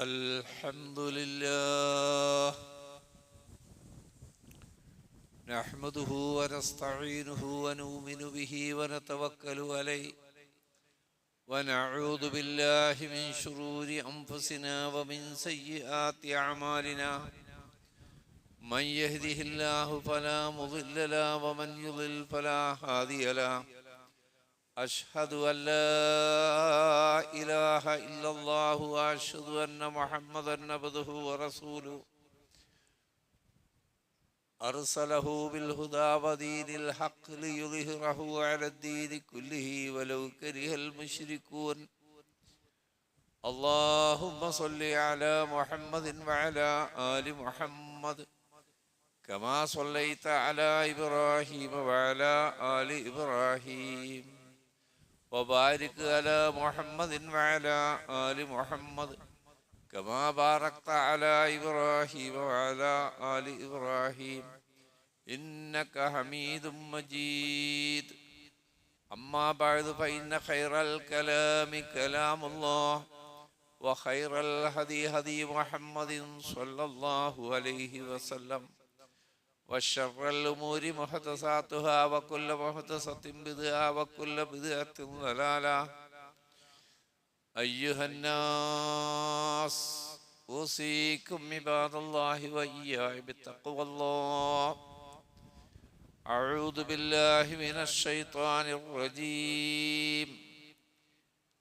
الحمد لله نحمده ونستعينه ونؤمن به ونتوكل عليه ونعوذ بالله من شرور أنفسنا ومن سيئات أعمالنا من يهده الله فلا مضل له ومن يضلل فلا هادي له أشهد أن لا إله إلا الله وأشهد أن محمدا عبده ورسوله أرسله بالهدى ودين الحق ليظهره على الدين كله ولو كره المشركون اللهم صل على محمد وعلى آل محمد كما صليت على إبراهيم وعلى آل إبراهيم وبارك على محمد وعلى آل محمد كما باركت على إبراهيم وعلى آل إبراهيم إنك حميد مجيد أما بعد فإن خير الكلام كلام الله وخير الهدي هدي محمد صلى الله عليه وسلم وشر الأمور محدثاتها وكل محدثة بدعة وكل بدعة ضلالة أيها الناس أوصيكم عباد الله وإياي بتقوى الله أعوذ بالله من الشيطان الرجيم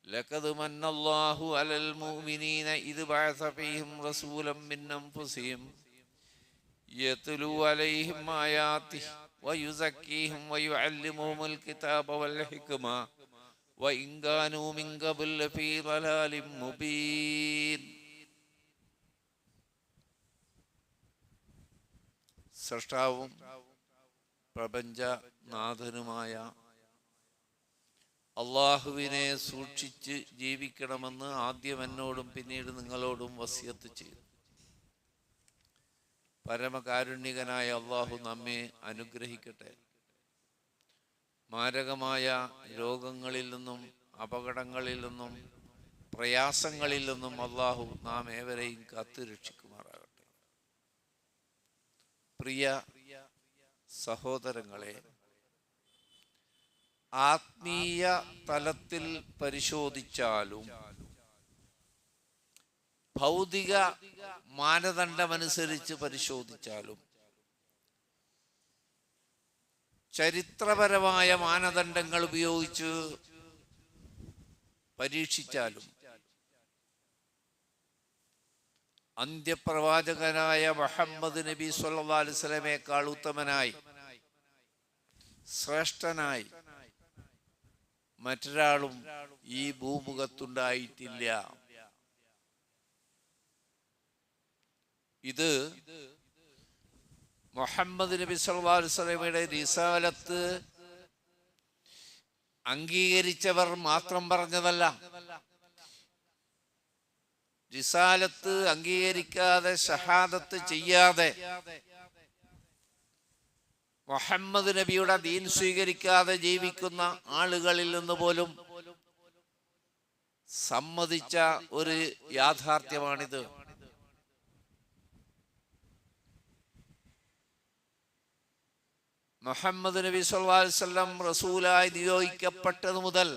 لقد من الله على المؤمنين إذ بعث فيهم رسولا من أنفسهم يتلو عليهم آياته ويزكيهم ويعلمهم الكتاب والحكمة وإن كانوا من قبل لفي ضلال مبين. സൃഷ്ടാവും പ്രപഞ്ചനാഥനുമായ അള്ളാഹുവിനെ സൂക്ഷിച്ച് ജീവിക്കണമെന്ന് ആദ്യം എന്നോടും പിന്നീട് നിങ്ങളോടും വസിയത്ത് ചെയ്തു. പരമകാരുണ്യകനായ അള്ളാഹു നമ്മെ അനുഗ്രഹിക്കട്ടെ. മാരകമായ രോഗങ്ങളിൽ നിന്നും അപകടങ്ങളിൽ നിന്നും പ്രയാസങ്ങളിൽ നിന്നും അള്ളാഹു നാം ഏവരെയും കാത്തുരക്ഷിക്കുമാറാകട്ടെ. പ്രിയ സഹോദരങ്ങളെ, ആത്മീയ തലത്തിൽ പരിശോധിച്ചാലും ഭൗതിക മാനദണ്ഡമനുസരിച്ച് പരിശോധിച്ചാലും ചരിത്രപരമായ മാനദണ്ഡങ്ങൾ ഉപയോഗിച്ച് പരീക്ഷിച്ചാലും അന്ത്യപ്രവാചകനായ മുഹമ്മദ് നബി സല്ലല്ലാഹു അലൈഹി വസല്ലമയേക്കാൾ ഉത്തമനായി ശ്രേഷ്ഠനായി മറ്റൊരാളും ഈ ഭൂമുഖത്തുണ്ടായിട്ടില്ല. ഇത് മുഹമ്മദ് നബി സല്ലല്ലാഹു അലൈഹി വസല്ലമയുടെ റിസാലത്ത് അംഗീകരിച്ചവർ മാത്രം പറഞ്ഞതല്ല. റിസാലത്ത് അംഗീകരിക്കാതെ ഷഹാദത്ത് ചെയ്യാതെ മുഹമ്മദ് നബിയുടെ ദീൻ സ്വീകരിക്കാതെ ജീവിക്കുന്ന ആളുകളിൽ നിന്ന് പോലും സമ്മതിച്ച ഒരു യാഥാർത്ഥ്യമാണിത്. മുഹമ്മദ് നബി സല്ലല്ലാഹു അലൈഹി വസല്ലം റസൂലായി നിയോഗിക്കപ്പെട്ടത് മുതൽ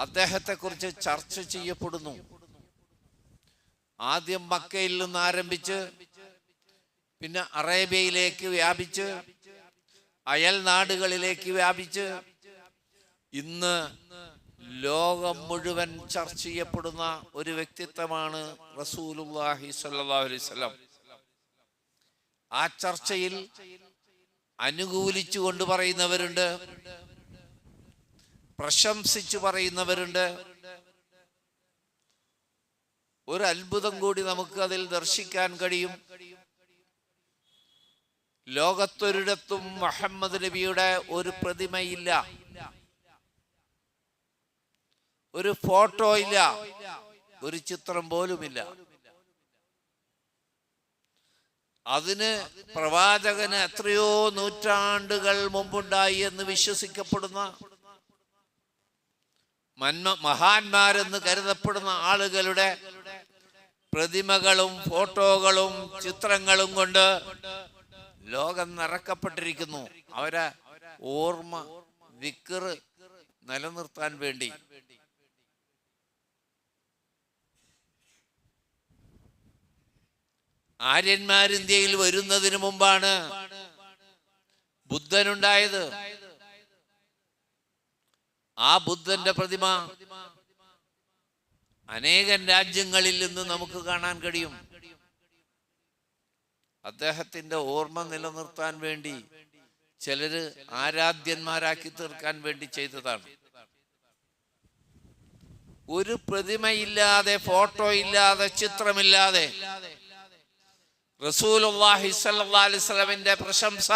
അദ്ദേഹത്തെ കുറിച്ച് ചർച്ച ചെയ്യപ്പെടുന്നു. ആദ്യം മക്കയിൽ നിന്ന് ആരംഭിച്ച് പിന്നെ അറേബ്യയിലേക്ക് വ്യാപിച്ച് അയൽ നാടുകളിലേക്ക് വ്യാപിച്ച് ഇന്ന് ലോകം മുഴുവൻ ചർച്ച ചെയ്യപ്പെടുന്ന ഒരു വ്യക്തിത്വമാണ് റസൂലുള്ളാഹി സ്വല്ലല്ലാഹു അലൈഹി വസല്ലം. ആ ചർച്ചയിൽ അനുകൂലിച്ചു കൊണ്ട് പറയുന്നവരുണ്ട്, പ്രശംസിച്ചു പറയുന്നവരുണ്ട്. ഒരു അത്ഭുതം കൂടി നമുക്ക് അതിൽ ദർശിക്കാൻ കഴിയും. ലോകത്തൊരിടത്തും മുഹമ്മദ് നബിയുടെ ഒരു പ്രതിമയില്ല, ഒരു ഫോട്ടോ ഇല്ല, ഒരു ചിത്രം പോലുമില്ല. അതിന് പ്രവാചകന് എത്രയോ നൂറ്റാണ്ടുകൾ മുമ്പുണ്ടായി എന്ന് വിശ്വസിക്കപ്പെടുന്ന മഹാന്മാരെന്ന് കരുതപ്പെടുന്ന ആളുകളുടെ പ്രതിമകളും ഫോട്ടോകളും ചിത്രങ്ങളും കൊണ്ട് ലോകം നിറക്കപ്പെട്ടിരിക്കുന്നു. അവരെ ഓർമ്മ ദിക്ർ നിലനിർത്താൻ വേണ്ടി. ആര്യന്മാർ ഇന്ത്യയിൽ വരുന്നതിന് മുമ്പാണ് ബുദ്ധനുണ്ടായത്. ആ ബുദ്ധന്റെ പ്രതിമ അനേകം രാജ്യങ്ങളിൽ നിന്ന് നമുക്ക് കാണാൻ കഴിയും. അദ്ദേഹത്തിന്റെ ഓർമ്മ നിലനിർത്താൻ വേണ്ടി ചിലര് ആരാധ്യന്മാരാക്കി തീർക്കാൻ വേണ്ടി ചെയ്തതാണ്. ഒരു പ്രതിമയില്ലാതെ, ഫോട്ടോ ഇല്ലാതെ, ചിത്രമില്ലാതെ റസൂലുള്ളാഹി സ്വല്ലല്ലാഹു അലൈഹി വസല്ലമിന്റെ പ്രശംസ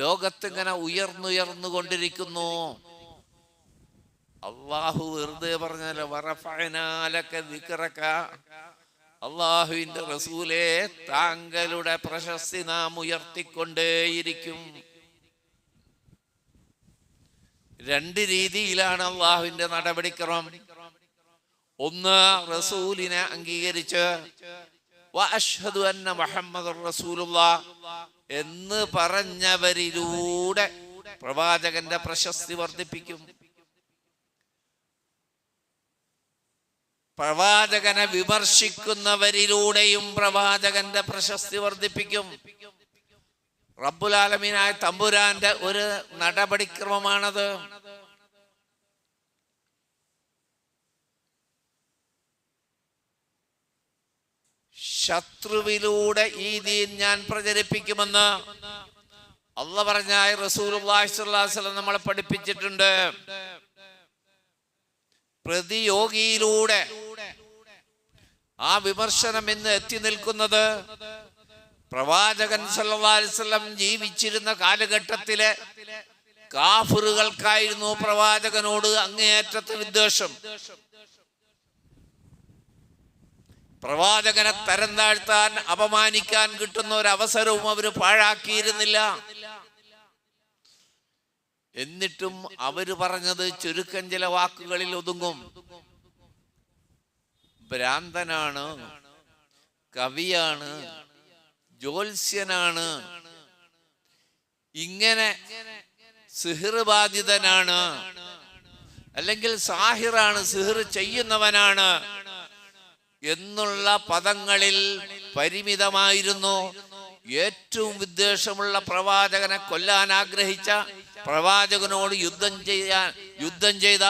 ലോകത്തിങ്ങനെ ഉയർന്നുകൊണ്ടിരിക്കുന്നു. അള്ളാഹു വെറുതെ പറഞ്ഞല്ലോ, വറഫഅനാ ലക ദിക്റക, അള്ളാഹുവിന്റെ റസൂലേ താങ്കളുടെ പ്രശസ്തി നാം ഉയർത്തിക്കൊണ്ടേയിരിക്കും. രണ്ട് രീതിയിലാണ് അള്ളാഹുവിന്റെ നടപടിക്രമം. ഒന്ന്, റസൂലിനെ അംഗീകരിച്ച് വഅശ്ഹദു അന്ന മുഹമ്മദുർ റസൂലുള്ളാഹ് എന്ന് പറഞ്ഞവരിലൂടെ പ്രവാചകന്റെ പ്രശസ്തി വർദ്ധിപ്പിക്കും. പ്രവാചകനെ വിമർശിക്കുന്നവരിലൂടെയും പ്രവാചകന്റെ പ്രശസ്തി വർദ്ധിപ്പിക്കും. റബ്ബുൽ ആലമീനായ തമ്പുരാന്റെ ഒരു നടപടിക്രമമാണത്. ശത്രുവിലൂടെ ഈ ദീൻ ഞാൻ പ്രചരിപ്പിക്കുമെന്ന് അല്ലാഹു പറഞ്ഞായി റസൂലുള്ളാഹി സ്വല്ലല്ലാഹു അലൈഹി വസല്ലം നമ്മളെ പഠിപ്പിച്ചിട്ടുണ്ട്. പ്രതിയോഗിയിലൂടെ ആ വിമർശനം ഇന്ന് എത്തി നിൽക്കുന്നത് പ്രവാചകൻ സല്ലല്ലാഹു അലൈഹി വസല്ലം ജീവിച്ചിരുന്ന കാലഘട്ടത്തിലെ കാഫിറുകൾക്കായിരുന്നു പ്രവാചകനോട് അങ്ങേയറ്റത്തെ വിദ്വേഷം. പ്രവാചകനെ തരം താഴ്ത്താൻ, അപമാനിക്കാൻ കിട്ടുന്ന ഒരു അവസരവും അവര് പാഴാക്കിയിരുന്നില്ല. എന്നിട്ടും അവര് പറഞ്ഞത് ചുരുക്കം ചില വാക്കുകളിൽ ഒതുങ്ങും. ഭ്രാന്തനാണ്, കവിയാണ്, ജ്യോത്സ്യനാണ്, ഇങ്ങനെ സിഹിർ ബാധിതനാണ്, അല്ലെങ്കിൽ സാഹിറാണ്, സിഹിർ ചെയ്യുന്നവനാണ് എന്നുള്ള പദങ്ങളിൽ പരിമിതമായിരുന്നു. ഏറ്റവും വിദ്വേഷമുള്ള പ്രവാചകനെ കൊല്ലാൻ ആഗ്രഹിച്ച, പ്രവാചകനോട് യുദ്ധം ചെയ്ത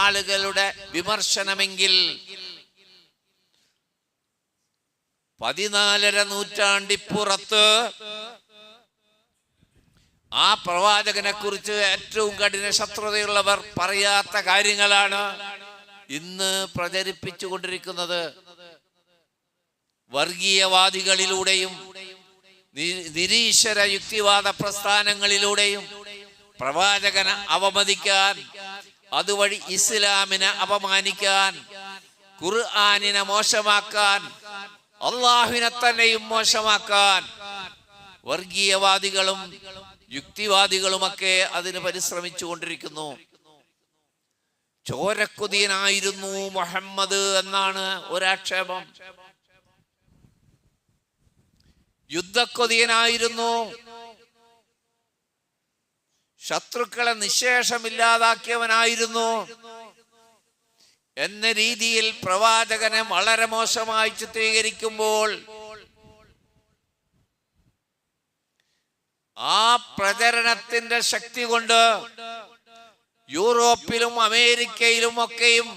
ആളുകളുടെ വിമർശനമെങ്കിൽ 14ാം നൂറ്റാണ്ടിപ്പുറത്ത് ആ പ്രവാചകനെ കുറിച്ച് ഏറ്റവും കഠിന ശത്രുതയുള്ളവർ പറയാത്ത കാര്യങ്ങളാണ് ഇന്ന് പ്രചരിപ്പിച്ചു കൊണ്ടിരിക്കുന്നത്. വർഗീയവാദികളിലൂടെയും നിരീശ്വര യുക്തിവാദ പ്രസ്ഥാനങ്ങളിലൂടെയും പ്രവാചകനെ അവമതിക്കാൻ, അതുവഴി ഇസ്ലാമിനെ അപമാനിക്കാൻ, ഖുർആനിനെ മോശമാക്കാൻ, അള്ളാഹുവിനെ തന്നെയും മോശമാക്കാൻ വർഗീയവാദികളും യുക്തിവാദികളുമൊക്കെ അതിന് പരിശ്രമിച്ചു കൊണ്ടിരിക്കുന്നു. ചോരക്കുതിയനായിരുന്നു മുഹമ്മദ് എന്നാണ് ഒരാക്ഷേപം. യുദ്ധക്കൊതിയനായിരുന്നു, ശത്രുക്കളെ നിശേഷമില്ലാതാക്കിയവനായിരുന്നു എന്ന രീതിയിൽ പ്രവാചകനെ വളരെ മോശമായി ചിത്രീകരിക്കുമ്പോൾ ആ പ്രചരണത്തിന്റെ ശക്തി കൊണ്ട് യൂറോപ്പിലും അമേരിക്കയിലും ഒക്കെയും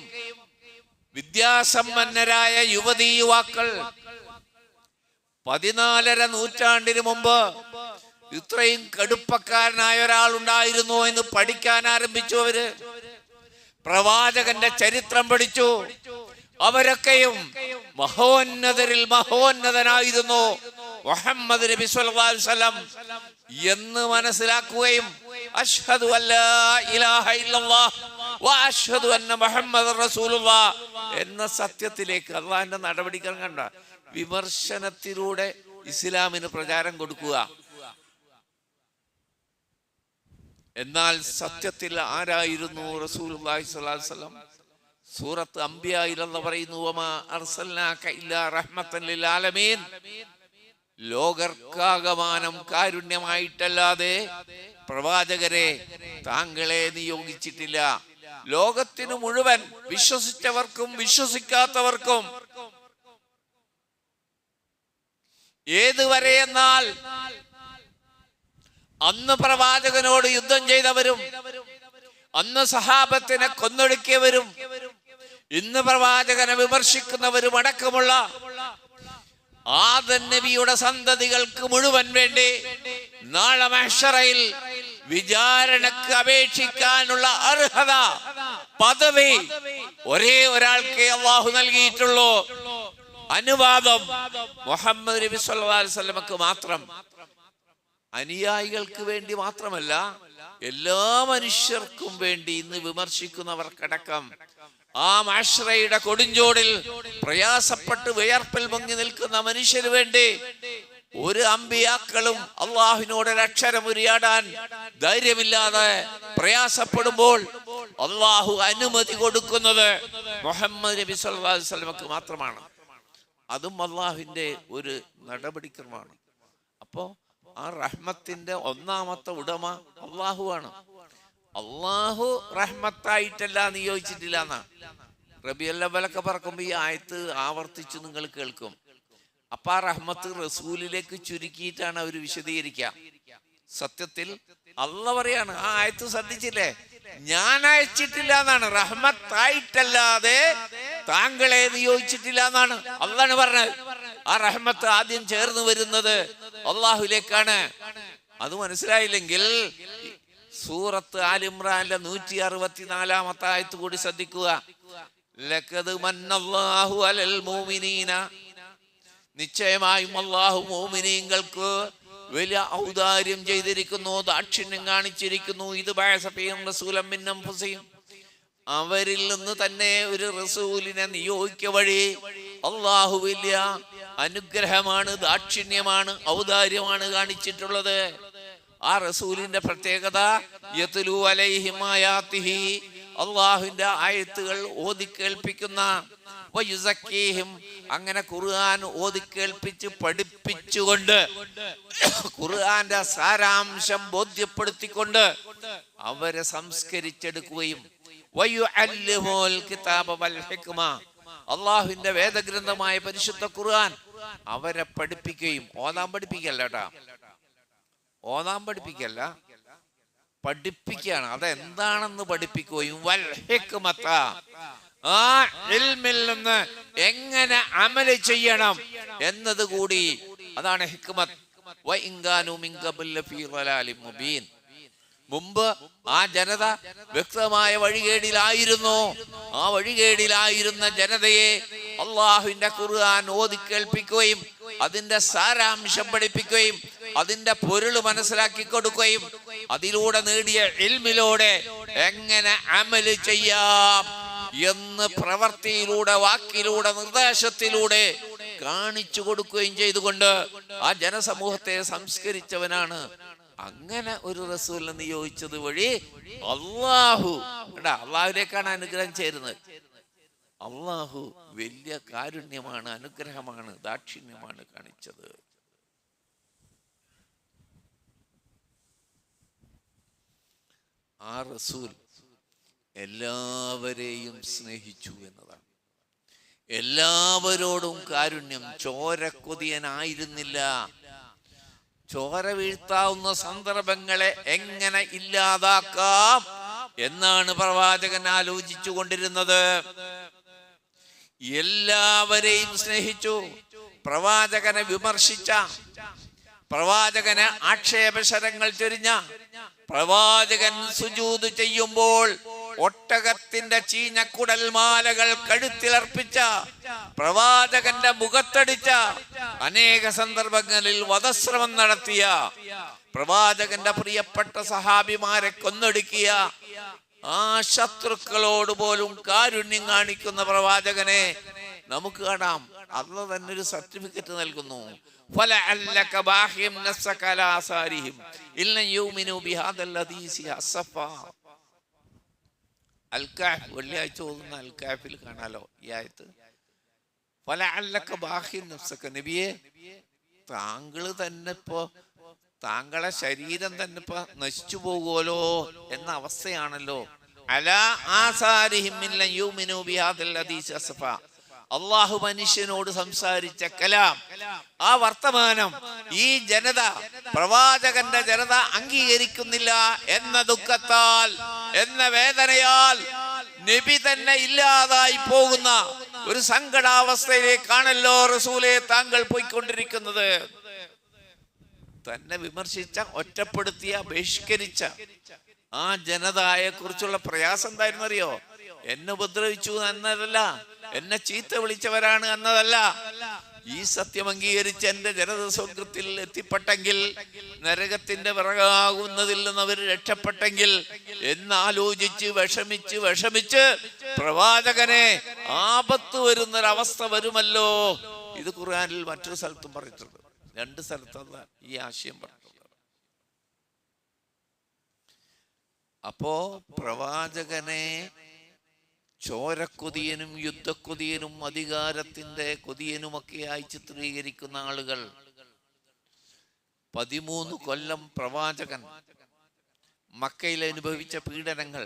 വിദ്യാസമ്പന്നരായ യുവതീ യുവാക്കൾ 14ാം നൂറ്റാണ്ടിന് മുമ്പ് ഇത്രയും കടുപ്പക്കാരനായ ഒരാൾ ഉണ്ടായിരുന്നു എന്ന് പഠിക്കാൻ ആരംഭിച്ചു. അവര് പ്രവാചകന്റെ ചരിത്രം പഠിച്ചു. അവരൊക്കെയും മഹോന്നതരിൽ മഹോന്നതനായിരുന്നു മുഹമ്മദ് നബി സ്വല്ലല്ലാഹു അലൈഹി വസല്ലം എന്ന് മനസ്സിലാക്കുകയും അശ്ഹദു അല്ലാ ഇലാഹ ഇല്ലല്ലാഹ് വ അശ്ഹദു അന്ന മുഹമ്മദർ റസൂലുള്ളാഹ് എന്ന സത്യത്തിലേക്ക് അല്ലാഹുവിന്റെ നടപടിക്രമം കണ്ട. വിമർശനത്തിലൂടെ ഇസ്ലാമിന് പ്രചാരം കൊടുക്കുക എന്നാൽ സത്യത്തിൽ ആരായിരുന്നു റസൂലുള്ളാഹി സ്വല്ലല്ലാഹു അലൈഹി വസല്ലം? സൂറത്ത് അംബിയായിൽ അല്ലാഹു പറയുന്നു, വമാ അർസൽനാക ഇല്ലാ റഹ്മത്തൻ ലിൽ ആലമീൻ, ലോകർക്കാകമാനം കാരുണ്യമായിട്ടല്ലാതെ പ്രവാചകരെ താങ്കളെ നിയോഗിച്ചിട്ടില്ല. ലോകത്തിനു മുഴുവൻ, വിശ്വസിച്ചവർക്കും വിശ്വസിക്കാത്തവർക്കും. ഏതുവരെ എന്നാൽ അന്ന് പ്രവാചകനോട് യുദ്ധം ചെയ്തവരും അന്ന് സഹാബത്തിനെ കൊന്നൊടുക്കിയവരും ഇന്ന് പ്രവാചകനെ വിമർശിക്കുന്നവരും അടക്കമുള്ള ആദം നബിയുടെ സന്തതികൾക്ക് മുഴുവൻ വേണ്ടി നാളെ മഹ്ശറയിൽ വിചാരണക്ക് അപേക്ഷിക്കാനുള്ള അർഹത, പദവി ഒരേ ഒരാൾക്ക് അല്ലാഹു നൽകിയിട്ടുള്ളൂ. അനുവാദം മുഹമ്മദ് നബി സല്ലല്ലാഹു അലൈഹി വസല്ലമക്ക് മാത്രം. അനുയായികൾക്ക് വേണ്ടി മാത്രമല്ല, എല്ലാ മനുഷ്യർക്കും വേണ്ടി ഇന്ന് വിമർശിക്കുന്നവർക്കടക്കം ആ മഹ്ശറയുടെ കൊടുഞ്ചോടിൽ പ്രയാസപ്പെട്ട് വിയർപ്പിൽ മുങ്ങി നിൽക്കുന്ന മനുഷ്യന് വേണ്ടി ഒരു അമ്പിയാക്കളും അള്ളാഹുവിനോട് ഒരക്ഷരം ഉരിയാടാൻ ധൈര്യമില്ലാതെ പ്രയാസപ്പെടുമ്പോൾ അള്ളാഹു അനുമതി കൊടുക്കുന്നത് മുഹമ്മദ് നബി സല്ലല്ലാഹു അലൈഹി വസല്ലമക്ക് മാത്രമാണ്. അതും അള്ളാഹുവിന്റെ ഒരു നടപടിക്രമമാണ്. അപ്പോ ആ റഹ്മത്തിന്റെ ഒന്നാമത്തെ ഉടമ അള്ളാഹുവാണ്. അള്ളാഹു റഹ്മത്തായിട്ടല്ല നിയോഗിച്ചിട്ടില്ല എന്നാ. റബീഉൽ അവ്വലൊക്കെ പറക്കുമ്പോ ഈ ആയത്ത് ആവർത്തിച്ച് നിങ്ങൾ കേൾക്കും. അപ്പൊ ആ റഹ്മത്ത് റസൂലിലേക്ക് ചുരുക്കിയിട്ടാണ് അവർ വിശദീകരിക്കുക. സത്യത്തിൽ അള്ളാഹ് പറയാണ്, ആ ആയത്ത് ശ്രദ്ധിച്ചില്ലേ, ഞാൻ അയച്ചിട്ടില്ല എന്നാണ്, റഹ്മത്തായിട്ടല്ലാതെ താങ്കളെ നിയോഗിച്ചിട്ടില്ല എന്നാണ് അള്ളാഹ് പറഞ്ഞത്. ആ റഹ്മത്ത് ആദ്യം ചേർന്ന് വരുന്നത് അള്ളാഹുലേക്കാണ്. അത് മനസ്സിലായില്ലെങ്കിൽ സൂറത്ത് ആൽ ഇമ്രാനിലെ 164 ആയത്ത് കൂടി ശ്രദ്ധിക്കുക. ലഖദ് മന്നല്ലാഹു അലൽ മുഅ്മിനീന, നിശ്ചയമായും അല്ലാഹു മുഅ്മിനീങ്ങൾക്ക് വലിയ ഔദാര്യം ചെയ്തിരിക്കുന്നു, ദാക്ഷിണ്യം കാണിച്ചിരിക്കുന്നു. ഇത് ബഅസഫിഹിം റസൂലൻ മിൻ അൻഫുസിഹിം, അവരിൽ നിന്ന് തന്നെ ഒരു റസൂലിനെ നിയോഗിക്ക വഴി അല്ലാഹു വലിയ അനുഗ്രഹമാണ്, ദാക്ഷിണ്യമാണ്, ഔദാര്യമാണ് കാണിച്ചിട്ടുള്ളത്. ആ റസൂലിന്റെ പ്രത്യേകത യത്ലു അലൈഹിം ആയാതിഹി, അല്ലാഹുവിന്റെ ആയത്തുകൾ ഓതിക്കേൽപ്പിക്കുന്ന, വയുസക്കീഹിം, അങ്ങനെ ഖുർആൻ ഓതിക്കേൽപ്പിച്ച് പഠിപ്പിച്ചുകൊണ്ട് ഖുർആന്റെ സാരാംശം ബോധ്യപ്പെടുത്തിക്കൊണ്ട് അവരെ സംസ്കരിച്ചെടുക്കുകയും വയുഅല്ലിമുൽ കിതാബ വൽ ഹിക്മ, അല്ലാഹുവിന്റെ വേദഗ്രന്ഥമായ പരിശുദ്ധ ഖുർആൻ അവരെ പഠിപ്പിക്കുകയും, ഓതാൻ പഠിപ്പിക്കല്ല കേട്ടാ, ഓതാൻ പഠിപ്പിക്കല്ല, പഠിപ്പിക്കുകയാണ്. അതെന്താണെന്ന് പഠിപ്പിക്കുകയും വൽ ഹിക്മത, ആ ഇൽമിൽ നിന്ന് എങ്ങനെ അമല് ചെയ്യണം എന്നത് കൂടി, അതാണ് ഹിക്മത്ത്. വഇൻകാനു മിൻ ഖബൽ ഫീ ളലാലിൻ മുബീൻ, മുമ്പ് ആ ജനത വ്യക്തമായ വഴികേടിലായിരുന്നു. ആ വഴികേടിലായിരുന്ന ജനതയെ അള്ളാഹുവിന്റെ ഖുർആൻ ഓതിക്കേൽപ്പിക്കുകയും അതിന്റെ സാരാംശം പഠിപ്പിക്കുകയും അതിന്റെ പൊരുള് മനസ്സിലാക്കി കൊടുക്കുകയും അതിലൂടെ നേടിയ ഇൽമിലൂടെ എങ്ങനെ അമല് ചെയ്യാം എന്ന് പ്രവൃത്തിയിലൂടെ, വാക്കിലൂടെ, നിർദ്ദേശത്തിലൂടെ കാണിച്ചു കൊടുക്കുകയും ചെയ്തുകൊണ്ട് ആ ജനസമൂഹത്തെ സംസ്കരിച്ചവനാണ്. അങ്ങനെ ഒരു റസൂലിനെ നിയോഗിച്ചത് വഴി അള്ളാഹുവിലേക്കാണ് അനുഗ്രഹം ചേരുന്നത്. അള്ളാഹു വലിയ കാരുണ്യമാണ്, അനുഗ്രഹമാണ്, ദാക്ഷിണ്യമാണ് കാണിച്ചത്. ആ റസൂൽ എല്ലാവരെയും സ്നേഹിച്ചു എന്നതാണ്. എല്ലാവരോടും കാരുണ്യം, ചോരക്കൊതിയനായിരുന്നില്ല. ചോര വീഴ്ത്താവുന്ന സന്ദർഭങ്ങളെ എങ്ങനെ ഇല്ലാതാക്കാം എന്നാണ് പ്രവാചകൻ ആലോചിച്ചു കൊണ്ടിരുന്നത്. എല്ലാവരെയും സ്നേഹിച്ചു. പ്രവാചകനെ വിമർശിച്ച, പ്രവാചകന് ആക്ഷേപശരങ്ങൾ ചൊരിഞ്ഞ, പ്രവാചകൻ സുജൂദ് ചെയ്യുമ്പോൾ ഒട്ടകത്തിന്റെ ചീഞ്ഞക്കുടൽ മാലകൾ കഴുത്തിലർപ്പിച്ച, പ്രവാചകന്റെ മുഖത്തടിച്ച, അനേക സന്ദർഭങ്ങളിൽ വധശ്രമം നടത്തിയ, പ്രവാചകന്റെ പ്രിയപ്പെട്ട സഹാബിമാരെ കൊന്നൊടുക്കിയ ആ ശത്രുക്കളോട് പോലും കാരുണ്യം കാണിക്കുന്ന പ്രവാചകനെ നമുക്ക് കാണാം. അള്ളാഹ് തന്നെ ഒരു സർട്ടിഫിക്കറ്റ് നൽകുന്നു. ഫലഅല്ലക ബാഹിം നഫ്സക അലാ ആസാരിഹിം ഇല്ല യുമിനു ബിഹാദൽ ഹദീസി അസ്സഫാ. അൽ-കഹ്ഫ് വെള്ളിയാഴ്ച ഓതുന്ന അൽ-കഹ്ഫിൽ കാണാലോ ഈ ആയത്ത്. ഫലഅല്ലക ബാഹിം നഫ്സക, നബിയെ താങ്കൾ തന്നെ ഇപ്പോ താങ്കളെ ശരീരം തന്നെ ഇപ്പൊ നശിച്ചു പോകുമല്ലോ എന്ന അവസ്ഥയാണല്ലോ. അലാ ആസാരിഹിം ഇല്ല യുമിനു ബിഹാദൽ ഹദീസി അസ്സഫാ. അള്ളാഹു മനുഷ്യനോട് സംസാരിച്ച കലാം, ആ വർത്തമാനം ഈ ജനത, പ്രവാചകന്റെ ജനത അംഗീകരിക്കുന്നില്ല എന്ന ദുഃഖത്താൽ, എന്ന വേദനയാൽ നബി തന്നെ ഇല്ലാതായി പോകുന്ന ഒരു സങ്കടാവസ്ഥയിലേക്കാണല്ലോ റസൂലേ താങ്കൾ പോയിക്കൊണ്ടിരിക്കുന്നത്. തന്നെ വിമർശിച്ച, ഒറ്റപ്പെടുത്തിയ, ബഹിഷ്കരിച്ച ആ ജനതയെ കുറിച്ചുള്ള പ്രയാസം എന്തായിരുന്നു അറിയോ? എന്നെ ഉപദ്രവിച്ചു എന്നതല്ല, എന്നെ ചീത്ത വിളിച്ചവരാണ് എന്നതല്ല, ഈ സത്യം അംഗീകരിച്ച് എന്റെ ജനത സ്വർഗത്തിൽ എത്തിപ്പെട്ടെങ്കിൽ, നരകത്തിന്റെ വിറകാകുന്നതിൽ നിന്ന് അവർ രക്ഷപ്പെട്ടെങ്കിൽ എന്നാലോചിച്ച് വിഷമിച്ച് പ്രവാചകനെ ആപത്ത് വരുന്നൊരവസ്ഥ വരുമല്ലോ. ഇത് ഖുർആനിൽ മറ്റൊരു സ്ഥലത്തും പറഞ്ഞിട്ടുണ്ട്. 2 സ്ഥലത്തല്ല ഈ ആശയം പറഞ്ഞിട്ടുള്ളത്. അപ്പോ പ്രവാചകനെ ചോരക്കൊതിയനും യുദ്ധക്കൊതിയനും അധികാരത്തിന്റെ കൊതിയനുമൊക്കെയായി ചിത്രീകരിക്കുന്ന ആളുകൾ 13 കൊല്ലം പ്രവാചകൻ മക്കയിൽ അനുഭവിച്ച പീഡനങ്ങൾ,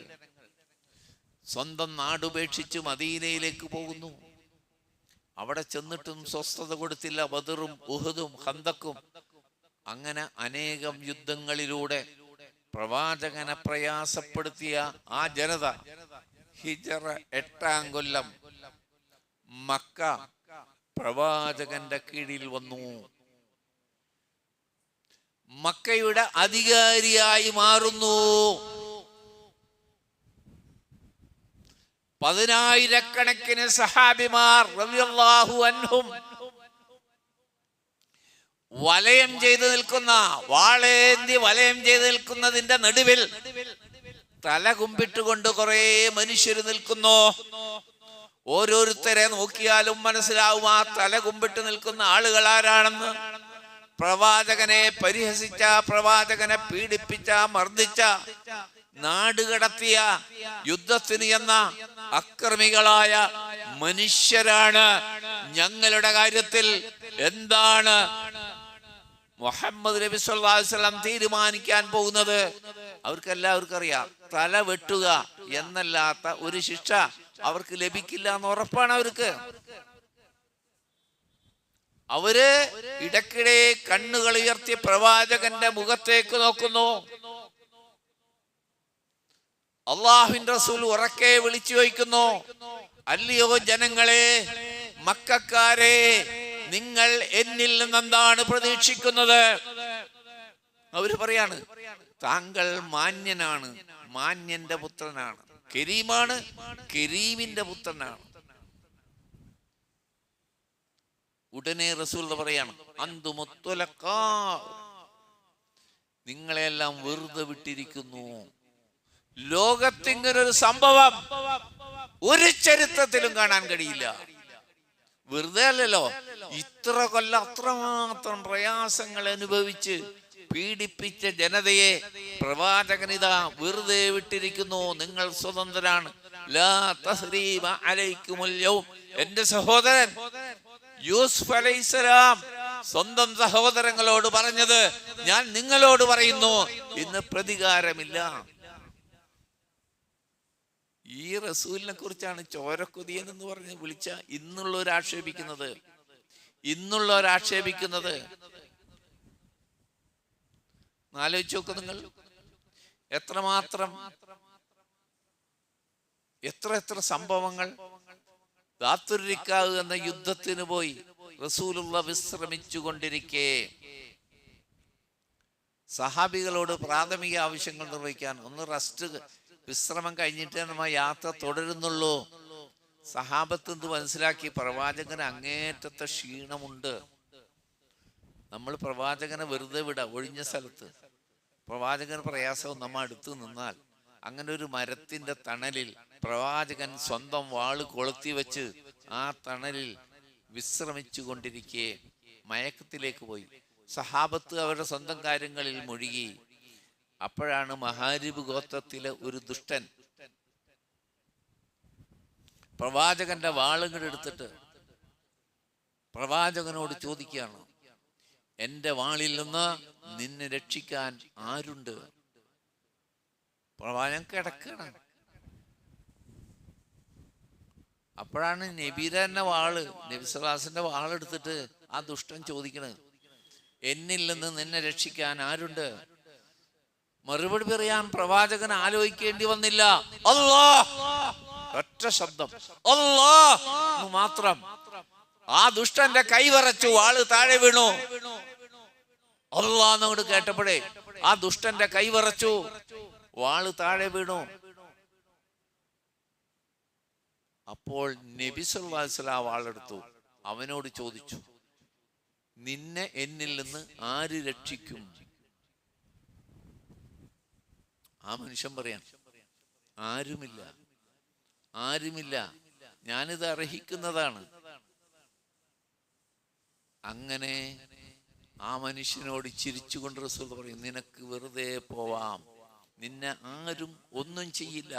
സ്വന്തം നാടുപേക്ഷിച്ച് മദീനയിലേക്ക് പോകുന്നു. അവിടെ ചെന്നിട്ടും സ്വസ്ഥത കൊടുത്തില്ല. ബദറും ഉഹദും ഖന്തക്കും, അങ്ങനെ അനേകം യുദ്ധങ്ങളിലൂടെ പ്രവാചകനെ പ്രയാസപ്പെടുത്തിയ ആ ജനത ഹിജറ 8-ാം കൊല്ലം മക്ക പ്രവാചകന്റെ കീഴിൽ വന്നു. മക്കയുടെ അധികാരിയായി മാറുന്നു. 10,000-കണക്കിന് സഹാബിമാർ റളിയല്ലാഹു അൻഹും വലയം ചെയ്ത് നിൽക്കുന്ന, വാളേന്തി വലയം ചെയ്ത് നിൽക്കുന്നതിന്റെ നടുവിൽ തല കുമ്പിട്ടുകൊണ്ട് കുറെ മനുഷ്യര് നിൽക്കുന്നു. ഓരോരുത്തരെ നോക്കിയാലും മനസ്സിലാവും ആ തല കുമ്പിട്ട് നിൽക്കുന്ന ആളുകൾ ആരാണെന്ന്. പ്രവാചകനെ പരിഹസിച്ച, പ്രവാചകനെ പീഡിപ്പിച്ച, മർദ്ദിച്ച, നാടുകടത്തിയ, യുദ്ധത്തിന് എന്ന അക്രമികളായ മനുഷ്യരാണ്. ഞങ്ങളുടെ കാര്യത്തിൽ എന്താണ് മുഹമ്മദ് നബി സല്ലല്ലാഹു അലൈഹി വസല്ലം തീരുമാനിക്കാൻ പോകുന്നത് അവർക്കെല്ലാവർക്കും അറിയാം. തല വെട്ടുക എന്നല്ലാത്ത ഒരു ശിക്ഷ അവർക്ക് ലഭിക്കില്ല എന്ന് ഉറപ്പാണ് അവർക്ക്. അവര് ഇടയ്ക്കിടെ കണ്ണുകൾ ഉയർത്തി പ്രവാചകന്റെ മുഖത്തേക്ക് നോക്കുന്നു. അള്ളാഹുവിന്റെ റസൂൽ ഉറക്കെ വിളിച്ചു ചോദിക്കുന്നു, അല്ലയോ ജനങ്ങളെ, മക്കക്കാരെ, നിങ്ങൾ എന്നിൽ നിന്നെന്താണ് പ്രതീക്ഷിക്കുന്നത്? അവര് പറയാണ്, താങ്കൾ മാന്യനാണ്, മാന്യന്റെ പുത്രനാണ്, കരീമാണ്, കരീമിന്റെ പുത്രനാണ്. ഉടനെ റസൂൽ പറയാണ്, അന്തുമുത്തുലഖാ, നിങ്ങളെല്ലാം വെറുതെ വിട്ടിരിക്കുന്നു. ലോകത്തിങ്ങനൊരു സംഭവം ഒരു ചരിത്രത്തിലും കാണാൻ കഴിയില്ല. വെറുതെ അല്ലല്ലോ, ഇത്ര കൊല്ലം അത്രമാത്രം പ്രയാസങ്ങൾ അനുഭവിച്ച് പീഡിപ്പിച്ച ജനതയെ പ്രവാചകനിതാ വെറുതെ വിട്ടിരിക്കുന്നു. നിങ്ങൾ സ്വതന്ത്രരാണ്. ലാ തസ്രീബ അലൈക്കുമുൽ യൗം. എന്റെ സഹോദരൻ യൂസുഫ് അലൈഹിസ്സലാം സ്വന്തം സഹോദരങ്ങളോട് പറഞ്ഞത് ഞാൻ നിങ്ങളോട് പറയുന്നു, ഇന്ന് പ്രതികാരമില്ല. ഈ റസൂലിനെ കുറിച്ചാണ് ചോരക്കൊതിയൻ എന്ന് പറഞ്ഞ് വിളിച്ച ഇന്നുള്ളവരാക്ഷേപിക്കുന്നത്. ആലോചിച്ച് നോക്ക് നിങ്ങൾ, എത്ര സംഭവങ്ങൾ. ദാത്തുരിക്കാവ് എന്ന യുദ്ധത്തിന് പോയി റസൂലുള്ള വിശ്രമിച്ചു കൊണ്ടിരിക്കെ സഹാബികളോട് പ്രാഥമിക ആവശ്യങ്ങൾ നിർവഹിക്കാൻ, ഒന്ന് റെസ്റ്റ്, വിശ്രമം കഴിഞ്ഞിട്ടേ നമ്മ യാത്ര തുടരുന്നുള്ളൂ. സഹാബത്ത് എന്ത് മനസ്സിലാക്കി? പ്രവാചകന് അങ്ങേറ്റത്തെ ക്ഷീണമുണ്ട്. നമ്മൾ പ്രവാചകനെ വെറുതെ വിടാം ഒഴിഞ്ഞ സ്ഥലത്ത്. പ്രവാചകന് പ്രയാസവും നമ്മ അടുത്ത് നിന്നാൽ, അങ്ങനെ ഒരു മരത്തിന്റെ തണലിൽ പ്രവാചകൻ സ്വന്തം വാള് കൊളുത്തി വെച്ച് ആ തണലിൽ വിശ്രമിച്ചു കൊണ്ടിരിക്കെ മയക്കത്തിലേക്ക് പോയി. സഹാബത്ത് അവരുടെ സ്വന്തം കാര്യങ്ങളിൽ മുഴുകി. അപ്പോഴാണ് മഹാരിബ് ഗോത്രത്തിലെ ഒരു ദുഷ്ടൻ പ്രവാചകന്റെ വാളുകൾ എടുത്തിട്ട് പ്രവാചകനോട് ചോദിക്കുകയാണ്, എന്റെ വാളിൽ നിന്ന് നിന്നെ രക്ഷിക്കാൻ ആരുണ്ട്? പ്രവാചകൻ കിടക്കണം. അപ്പോഴാണ് നബീരന്റെ വാള്, നബി സല്ലല്ലാഹുവിന്റെ വാളെടുത്തിട്ട് ആ ദുഷ്ടൻ ചോദിക്കണത്, എന്നിൽ നിന്ന് നിന്നെ രക്ഷിക്കാൻ ആരുണ്ട്? മറുപടി പറയാൻ പ്രവാചകൻ ആലോചിക്കേണ്ടി വന്നില്ല. അല്ലാഹ്! ഒറ്റ ശബ്ദം, അല്ലാഹ് മാത്രം. ആ ദുഷ്ടന്റെ കൈ വിറച്ചു, വാള് താഴെ വീണു. അല്ലാഹ് എന്നോട് കേട്ടപ്പോഴേ ആ ദുഷ്ടന്റെ കൈ വിറച്ചു, വാള് താഴെ വീണു. അപ്പോൾ നബി സല്ലല്ലാഹു അലൈഹി വസല്ലം വാളെടുത്തു, അവനോട് ചോദിച്ചു, നിന്നെ എന്നിൽ നിന്ന് ആര് രക്ഷിക്കും? ആ മനുഷ്യൻ പറയാൻ, ആരുമില്ല, ആരുമില്ല, ഞാനിത് അർഹിക്കുന്നതാണ്. അങ്ങനെ ആ മനുഷ്യനോട് ചിരിച്ചുകൊണ്ട് റസൂൽ പറയും, നിനക്ക് വെറുതെ പോവാം, നിന്നെ ആരും ഒന്നും ചെയ്യില്ല.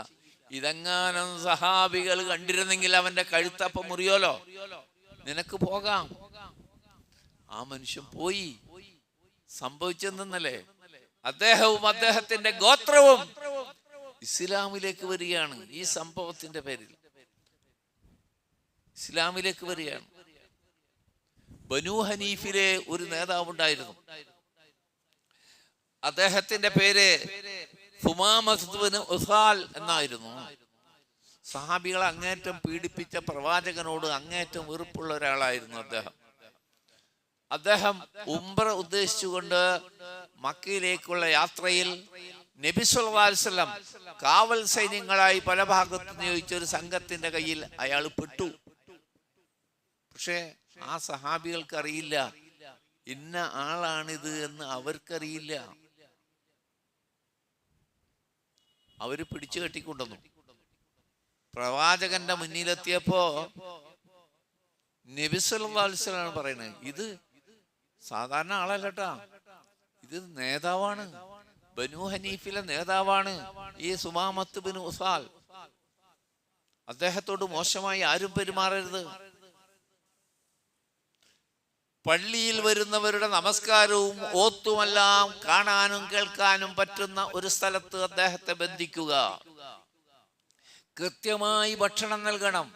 ഇതെങ്ങാനും സഹാബികൾ കണ്ടിരുന്നെങ്കിൽ അവന്റെ കഴുത്തപ്പം മുറിയോലോ. നിനക്ക് പോകാം. ആ മനുഷ്യൻ പോയി. സംഭവിച്ചെന്നല്ലേ, അദ്ദേഹവും അദ്ദേഹത്തിന്റെ ഗോത്രവും ഇസ്ലാമിലേക്ക് വരികയാണ്. ഈ സംഭവത്തിന്റെ പേരിൽ ഇസ്ലാമിലേക്ക് വരികയാണ്. ബനൂ ഹനീഫിലെ ഒരു നേതാവുണ്ടായിരുന്നു. അദ്ദേഹത്തിന്റെ പേര് സുമാമത്ത് ബിൻ ഉസാൽ എന്നായിരുന്നു. സഹാബികളെ അങ്ങേറ്റം പീഡിപ്പിച്ച പ്രവാചകനോട് അങ്ങേറ്റം വെറുപ്പുള്ള ഒരാളായിരുന്നു അദ്ദേഹം. അദ്ദേഹം ഉംറ ഉദ്ദേശിച്ചുകൊണ്ട് മക്കയിലേക്കുള്ള യാത്രയിൽ നബി സല്ലല്ലാഹു അലൈഹി വസല്ലം കാവൽ സൈന്യങ്ങളായി പല ഭാഗത്ത് നിയോഗിച്ച ഒരു സംഘത്തിന്റെ കയ്യിൽ അയാൾ പെട്ടു. പക്ഷെ ആ സഹാബികൾക്ക് അറിയില്ല ഇന്ന ആളാണിത് എന്ന്. അവർക്കറിയില്ല. അവര് പിടിച്ചു കെട്ടിക്കൊണ്ടുവന്നു. പ്രവാചകന്റെ മുന്നിലെത്തിയപ്പോ നബി സല്ലല്ലാഹു അലൈഹി വസല്ലം പറയുന്നത്, ഇത് സാധാരണ ആളല്ലട്ടാ, ഇത് നേതാവാണ്, ബനൂ ഹനീഫിലെ നേതാവാണ് ഈ സുമാമത്ത് ബിൻ ഉസാൽ. അദ്ദേഹത്തോട് മോശമായി ആരും പെരുമാറരുത്. പള്ളിയിൽ വരുന്നവരുടെ നമസ്കാരവും ഓത്തുമെല്ലാം കാണാനും കേൾക്കാനും പറ്റുന്ന ഒരു സ്ഥലത്ത് അദ്ദേഹത്തെ ബന്ധിക്കുക. കൃത്യമായി ഭക്ഷണം നൽകണം.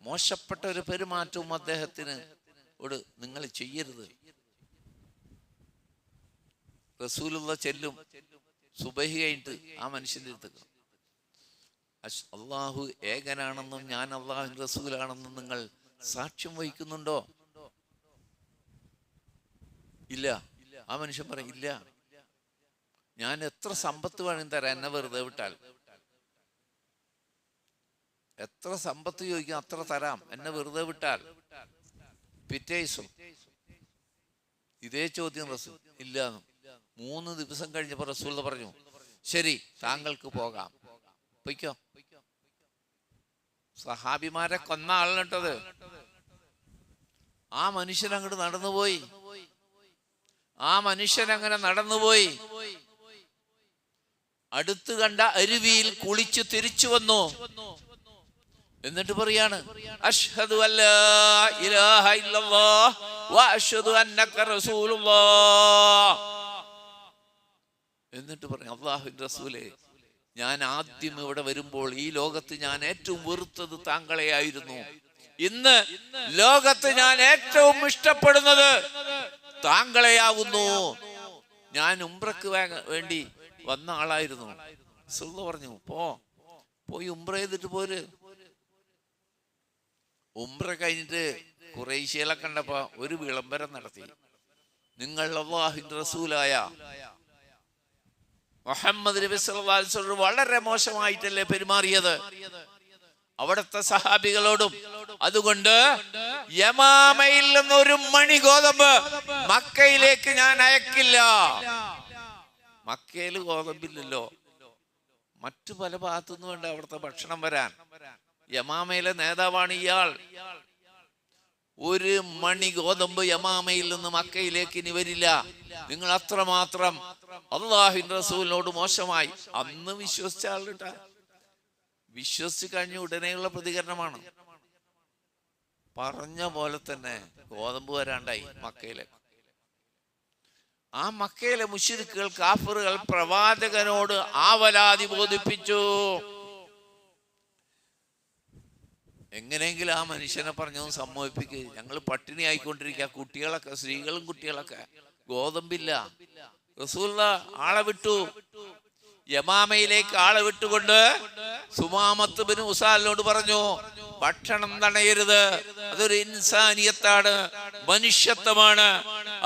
മോശപ്പെട്ട ഒരു പെരുമാറ്റവും അദ്ദേഹത്തിന് നിങ്ങൾ ചെയ്യരുത്. റസൂലുള്ള ചെല്ലും, സുബഹി കഴിഞ്ഞിട്ട് ആ മനുഷ്യന്റെ അടുത്ത്, അള്ളാഹു ഏകനാണെന്നും ഞാൻ അള്ളാഹു റസൂലാണെന്നും നിങ്ങൾ സാക്ഷ്യം വഹിക്കുന്നുണ്ടോ? ഇല്ല. ആ മനുഷ്യൻ പറയും, ഇല്ല, ഞാൻ എത്ര സമ്പത്ത് വേണം തരാം എന്നെ വെറുതെ വിട്ടാൽ. എത്ര സമ്പത്ത് ചോദിക്കും അത്ര തരാം എന്നെ വെറുതെ വിട്ടാൽ. പിറ്റേ ദിവസം ഇതേ ചോദ്യം റസൂൽ, ഇല്ല. 3 ദിവസം കഴിഞ്ഞപ്പോ റസൂൽ പറഞ്ഞു, ശരി, താങ്കൾക്ക് പോകാം, പൊയ്ക്കോ. സഹാബിമാരെ കൊന്ന ആളിട്ടത്. ആ മനുഷ്യൻ അങ്ങോട്ട് നടന്നുപോയി. ആ മനുഷ്യൻ അങ്ങനെ നടന്നുപോയി. അടുത്ത് കണ്ട അരുവിയിൽ കുളിച്ചു തിരിച്ചു വന്നു. എന്നിട്ട് പറയാണ്, അഷ്ഹദു അല്ലാ ഇലാഹ ഇല്ലല്ലാഹ് വ അഷ്ഹദു അന്നക റസൂലുള്ളാഹ്. എന്നിട്ട് പറയും, അല്ലാഹുവിന്റെ റസൂലേ, ഞാൻ ആദ്യം ഇവിടെ വരുമ്പോൾ ഈ ലോകത്ത് ഞാൻ ഏറ്റവും വെറുത്തത് താങ്കളെയായിരുന്നു. ഇന്ന് ലോകത്ത് ഞാൻ ഏറ്റവും ഇഷ്ടപ്പെടുന്നത് താങ്കളെയാകുന്നു. ഞാൻ ഉംറക്ക് വേണ്ടി വന്ന ആളായിരുന്നു. റസൂൽ പറഞ്ഞു, പോയി ഉംറ ചെയ്തിട്ട് പോര്. ഉംറ കഴിഞ്ഞിട്ട് ഖുറൈശികളെ കണ്ടപ്പോ ഒരു വിളംബരം നടത്തി, നിങ്ങൾ അല്ലാഹുവിന്റെ റസൂലായ മുഹമ്മദ് നബി സല്ലല്ലാഹു അലൈഹി വസല്ലം വളരെ മോശമായിട്ടല്ലേ പെരുമാറിയത് അവിടുത്തെ സഹാബികളോടും. അതുകൊണ്ട് യമാമയിൽ നിന്ന് ഒരു മണി ഗോതമ്പ് മക്കയിലേക്ക് ഞാൻ അയക്കില്ല. മക്കയിൽ ഗോതമ്പില്ലല്ലോ, മറ്റു പല ഭാഗത്തുനിന്ന് വേണ്ട അവിടുത്തെ ഭക്ഷണം വരാൻ. യമാമയിലെ നേതാവാണ് ഇയാൾ. ഒരു മണി ഗോതമ്പ് യമാമയിൽ നിന്ന് മക്കയിലേക്ക് ഇനി വരില്ല. നിങ്ങൾ അത്രമാത്രം അല്ലാഹുവിന്റെ റസൂലിനോട് മോശമായി. അന്ന് വിശ്വസിച്ച ആളുടെ വിശ്വസിച്ച് കഴിഞ്ഞ ഉടനെയുള്ള പ്രതികരണമാണ്. പറഞ്ഞ പോലെ തന്നെ ഗോതമ്പ് വരാണ്ടായി മക്കയിലേക്ക്. ആ മക്കയിലെ മുശ്രിക്കുകൾ, കാഫിറുകൾ പ്രവാചകനോട് ആവലാതി ബോധിപ്പിച്ചു. എങ്ങനെയെങ്കിലും ആ മനുഷ്യനെ പറഞ്ഞൊന്ന് സമ്മതിപ്പിക്കുക, ഞങ്ങൾ പട്ടിണി ആയിക്കൊണ്ടിരിക്കുക, കുട്ടികളൊക്കെ, സ്ത്രീകളും കുട്ടികളൊക്കെ, ഗോതമ്പില്ല. റസൂലുള്ള ആളെ വിട്ടു, യമാമയിലേക്ക് ആളെ വിട്ടുകൊണ്ട് സുമാമത്ത് ബിൻ ഉസാലിനോട് പറഞ്ഞു, ഭക്ഷണം തടയരുത്, അതൊരു ഇൻസാനിയത്താണ്, മനുഷ്യത്വമാണ്.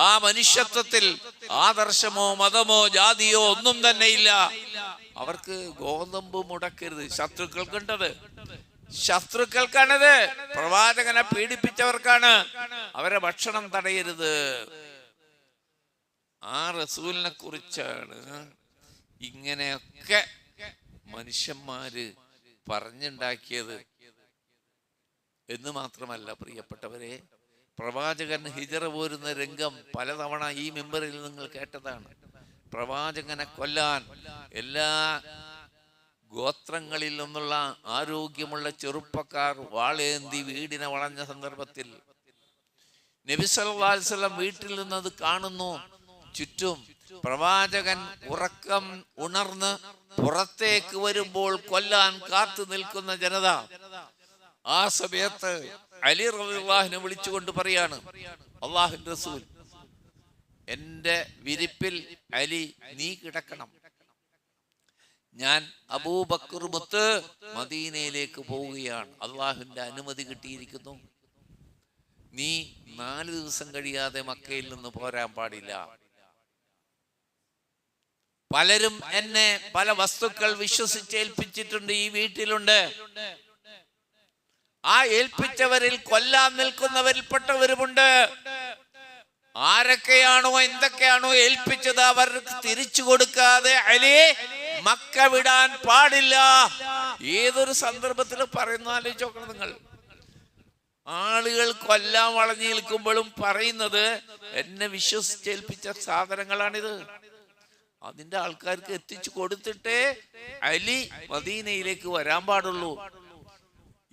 ആ മനുഷ്യത്വത്തിൽ ആദർശമോ മതമോ ജാതിയോ ഒന്നും തന്നെ ഇല്ല. അവർക്ക് ഗോതമ്പ് മുടക്കരുത്. ശത്രുക്കൾക്കാണത്, പ്രവാചകനെ പീഡിപ്പിച്ചവർക്കാണ്. അവരെ ഭക്ഷണം തടയരുത്. ആ റസൂലിനെ കുറിച്ചാണ് ഇങ്ങനെയൊക്കെ മനുഷ്യന്മാര് പറഞ്ഞുണ്ടാക്കിയത് എന്ന് മാത്രമല്ല പ്രിയപ്പെട്ടവരെ, പ്രവാചകൻ ഹിജറ പോരുന്ന രംഗം പലതവണ ഈ മെമ്പറിൽ നിങ്ങൾ കേട്ടതാണ്. പ്രവാചകനെ കൊല്ലാൻ എല്ലാ ഗോത്രങ്ങളിൽ നിന്നുള്ള ആരോഗ്യമുള്ള ചെറുപ്പക്കാർ വാളേന്തി വീടിനെ വളഞ്ഞ സന്ദർഭത്തിൽ നബി സല്ലല്ലാഹു അലൈഹി വസല്ലം വീട്ടിൽ നിന്നത് കാണുന്നു. ചുറ്റും പ്രവാചകൻ ഉറക്കം ഉണർന്ന് പുറത്തേക്ക് വരുമ്പോൾ കൊല്ലാൻ കാത്തു നിൽക്കുന്ന ജനത. ആ സമയത്ത് അലി റളിയല്ലാഹു അൻഹു വിളിച്ചുകൊണ്ട് പറയാണ്, അല്ലാഹുവിന്റെ റസൂൽ, എന്റെ വിരിപ്പിൽ അലി നീ കിടക്കണം, ഞാൻ അബൂബക്കർ മുത്ത് മദീനയിലേക്ക് പോവുകയാണ്, അള്ളാഹുവിന്റെ അനുമതി കിട്ടിയിരിക്കുന്നു, നീ 4 ദിവസം കഴിയാതെ മക്കയിൽ നിന്ന് പോരാൻ പാടില്ല. പലരും എന്നെ പല വസ്തുക്കൾ വിശ്വസിച്ചേൽപ്പിച്ചിട്ടുണ്ട്, ഈ വീട്ടിലുണ്ട്. ആ ഏൽപ്പിച്ചവരിൽ കൊല്ലാൻ നിൽക്കുന്നവരിൽപ്പെട്ടവരുമുണ്ട്. ആരൊക്കെയാണോ എന്തൊക്കെയാണോ ഏൽപ്പിച്ചത് അവർക്ക് തിരിച്ചു കൊടുക്കാതെ അലി മക്ക വിടാൻ പാടില്ല. ഏതൊരു സന്ദർഭത്തിൽ പറയുന്ന ആലോചിച്ചോക്കണം നിങ്ങൾ. ആളുകൾ കൊല്ലാൻ വളഞ്ഞു നിൽക്കുമ്പോഴും പറയുന്നത് എന്നെ വിശ്വസിച്ചേൽപ്പിച്ച സാധനങ്ങളാണിത്, അതിന്റെ ആൾക്കാർക്ക് എത്തിച്ചു കൊടുത്തിട്ടേ അലി മദീനയിലേക്ക് വരാൻ പാടുള്ളൂ.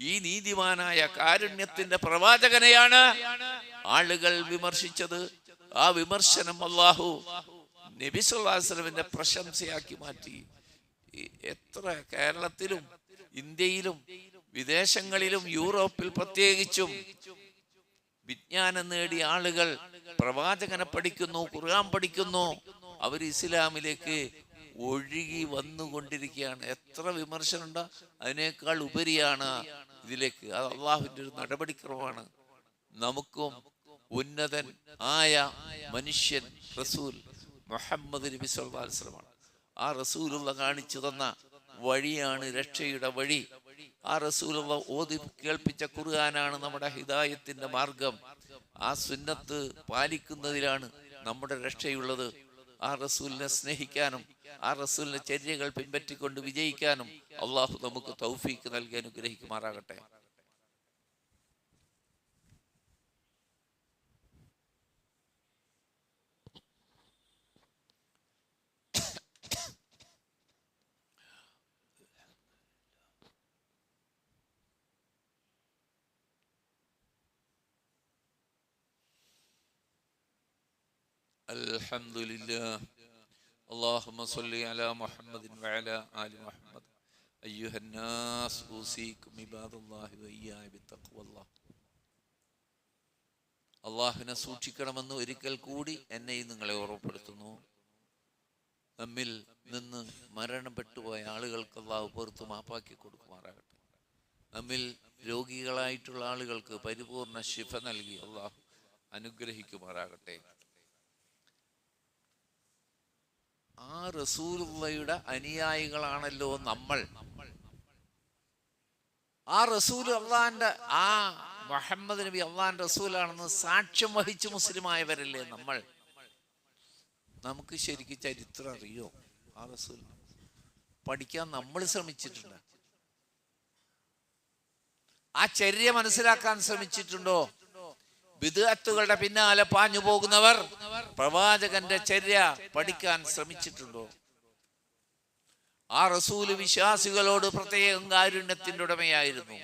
ഈ നീതിമാനായ കാരുണ്യത്തിന്റെ പ്രവാചകനെയാണ് ആളുകൾ വിമർശിച്ചത്. ആ വിമർശനം അല്ലാഹു നബി സല്ലല്ലാഹു അലൈഹി വസല്ലമിന്റെ പ്രശംസയാക്കി മാറ്റി. എത്ര കേരളത്തിലും ഇന്ത്യയിലും വിദേശങ്ങളിലും യൂറോപ്പിൽ പ്രത്യേകിച്ചും വിജ്ഞാനം നേടിയ ആളുകൾ പ്രവാചകനെ പഠിക്കുന്നു, ഖുർആൻ പഠിക്കുന്നു, അവർ ഇസ്ലാമിലേക്ക് ഒഴുകി വന്നുകൊണ്ടിരിക്കുകയാണ്. എത്ര വിമർശനമുണ്ടോ, അതിനേക്കാൾ ഉപരിയാണ് ഇതിലേക്ക്. അത് അള്ളാഹുവിന്റെ ഒരു നടപടിക്രമമാണ്. നമുക്കും ഉന്നതൻ ആയ മനുഷ്യൻ റസൂൽ മുഹമ്മദ് നബി സല്ലല്ലാഹു അലൈഹി വസല്ലം, ആ റസൂലുള്ള കാണിച്ചു തന്ന വഴിയാണ് രക്ഷയുടെ വഴി. ആ റസൂലുള്ള ഓതി കേൾപ്പിച്ച ഖുർആനാണ് നമ്മുടെ ഹിദായത്തിന്റെ മാർഗം. ആ സുന്നത്ത് പാലിക്കുന്നതിലാണ് നമ്മുടെ രക്ഷയുള്ളത്. ആ റസൂലിനെ സ്നേഹിക്കാനും ആ റസൂലിന്റെ ചര്യകൾ പിൻപറ്റിക്കൊണ്ട് വിജയിക്കാനും അള്ളാഹു നമുക്ക് തൗഫീക്ക് നൽകി അനുഗ്രഹിക്കുമാറാകട്ടെ. അൽഹംദുലില്ലാഹ്. اللهم صل على محمد وعلى آل محمد أيها الناس أوصيكم عباد الله وإياي بتقوى الله. അള്ളാഹുവിനെ സൂക്ഷിക്കണമെന്ന് ഒരിക്കൽ കൂടി എന്നെയും നിങ്ങളെ ഓർമ്മപ്പെടുത്തുന്നു. നമ്മിൽ നിന്ന് മരണപ്പെട്ടുപോയ ആളുകൾക്ക് അള്ളാഹു പുറത്ത് മാപ്പാക്കി കൊടുക്കുമാറാകട്ടെ. നമ്മിൽ രോഗികളായിട്ടുള്ള ആളുകൾക്ക് പരിപൂർണ ശിഫ നൽകി അള്ളാഹു അനുഗ്രഹിക്കുമാറാകട്ടെ. ആ റസൂലുള്ളയുടെ അനുയായികളാണല്ലോ നമ്മൾ. ആ റസൂൽ അള്ളാന്റെ, ആ മുഹമ്മദ് നബി അള്ളാന്റെ റസൂലാണെന്ന് സാക്ഷ്യം വഹിച്ച് മുസ്ലിമായവരല്ലേ നമ്മൾ. നമുക്ക് ശരിക്കും ചരിത്രം അറിയോ? ആ റസൂൽ പഠിക്കാൻ നമ്മൾ ശ്രമിച്ചിട്ടുണ്ട്? ആ ചര്യ മനസ്സിലാക്കാൻ ശ്രമിച്ചിട്ടുണ്ടോ? ബിദ്അത്തുകളുടെ പിന്നാലെ പാഞ്ഞു പോകുന്നവർ പ്രവാചകന്റെ ചര്യ പഠിക്കാൻ ശ്രമിച്ചിട്ടുണ്ടോ? ആ റസൂല് വിശ്വാസികളോട് പ്രത്യേകം കാരുണ്യത്തിന്റെ ഉടമയായിരുന്നു.